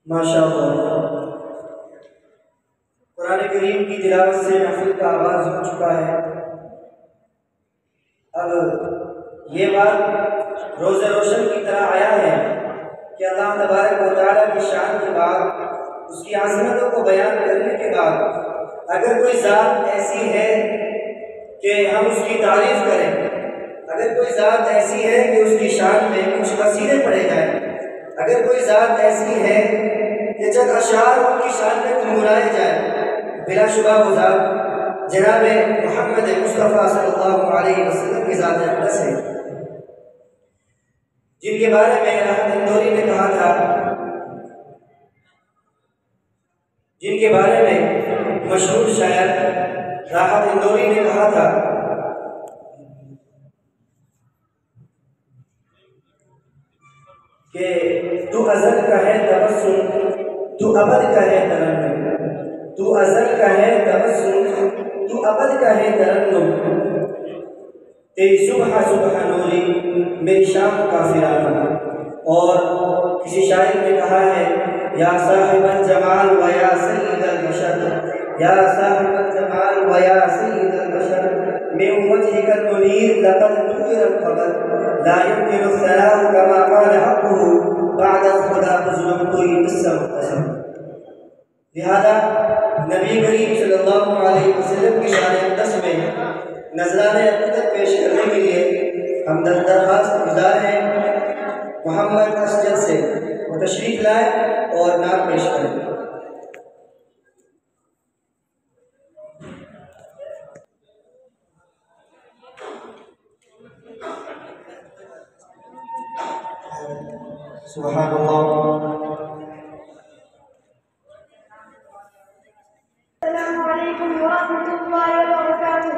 ماشاءاللہ، قرآن کریم کی تلاوت سے محفل کا آغاز ہو چکا ہے۔ اب یہ بات روز روشن کی طرح آیا ہے کہ اللہ تبارک و تعالیٰ کی شان کے بعد، اس کی عظمتوں کو بیان کرنے کے بعد، اگر کوئی ذات ایسی ہے کہ ہم اس کی تعریف کریں، اگر کوئی ذات ایسی ہے کہ اس کی شان میں کچھ قصیدے پڑھے جائیں، اگر کوئی ذات ایسی ہے کہ چند اشعار ان کی شان میں گنگنائے جائیں، بلا شبہ وہ ذات جناب محمد مصطفیٰ صلی اللہ علیہ وسلم کی ذات اقدس ہے، جن کے بارے میں راحت اندوری نے کہا تھا، جن کے بارے میں مشہور شاعر راحت اندوری نے کہا تھا کہ تو ازل کا ہے تبسم، تو ابد کا ہے ترنم، تو ازل کا ہے تبسم، تو ابد کا ہے ترنم، تیری صبح صبح نوری، میری شام کا فراق۔ اور کسی شاعر نے کہا ہے، یا صاحب الجمال و یا سید البشر، یا صاحب الجمال و یا سید البشر، من وجهك المنير لقد نور القمر، لا يمكن الثناء كما قال حقه بعد الخدا بزرگ کوئی قصہ مختصر۔ لہذا نبی کریم صلی اللہ علیہ وسلم کی شان اقدس میں نذرانہ عقیدت پیش کرنے کے لیے ہم درخواست گزار ہیں محمد اسجد سے وہ تشریف لائیں اور نعت پیش کریں۔ سبحان اللہ۔ السلام علیکم ورحمۃ اللہ وبرکاتہ۔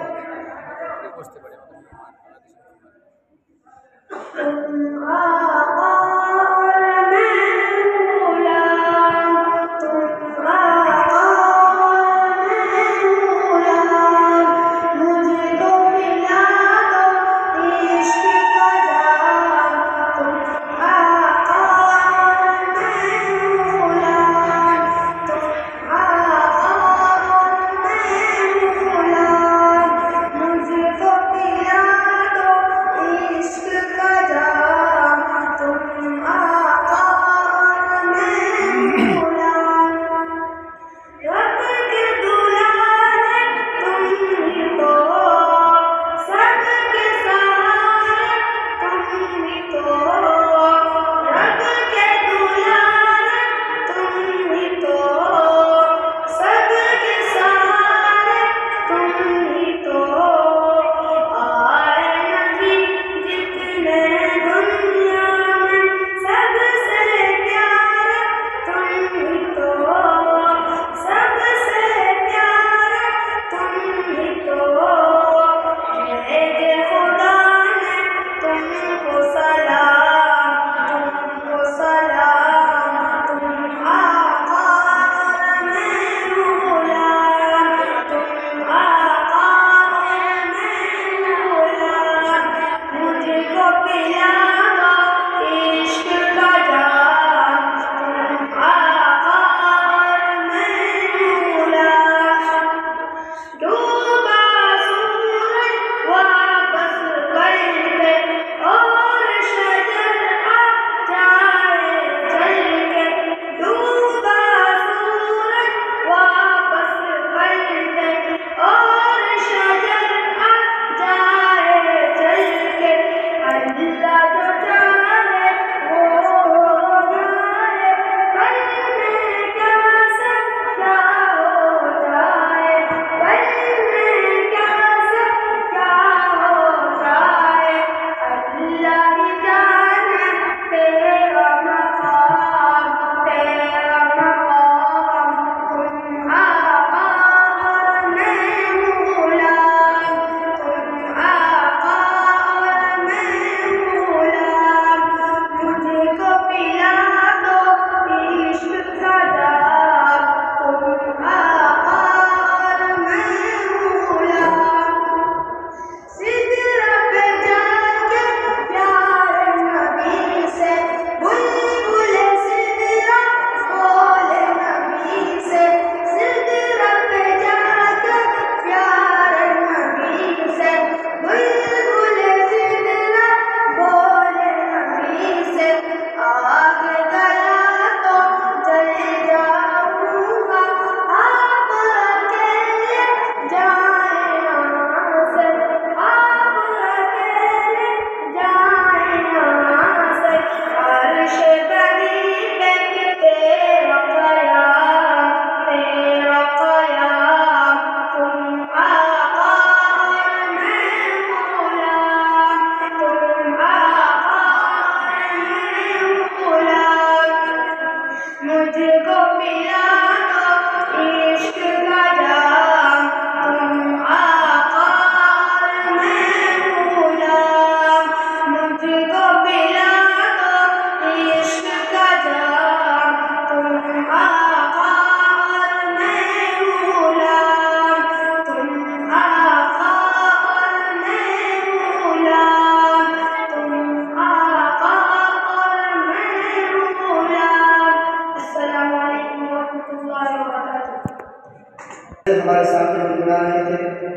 گنگنا رہے تھے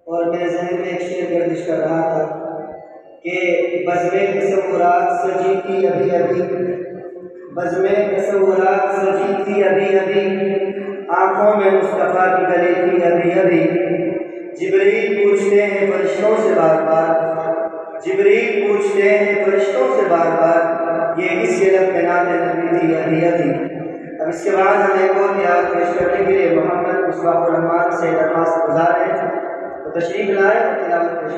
اور میرے ذہن میں ایک شعر گردش کر رہا تھا کہ بزم تصورات سجی تھی ابھی ابھی، بزم تصورات سجی تھی ابھی ابھی، آنکھوں میں مصطفیٰ کی گلی تھی ابھی ابھی، جبریل پوچھتے ہیں فرشتوں سے بار بار، جبریل پوچھتے ہیں فرشتوں سے بار بار، یہ کس کے لب پہ نعت نبی تھی ابھی ابھی۔ اب اس کے بعد ہم ایک اور یاد پیش کرنے کے لیے محمد مصباح الرحمان سے درخواست گزار ہیں تو تشریف لائیں اور تلاوت پیش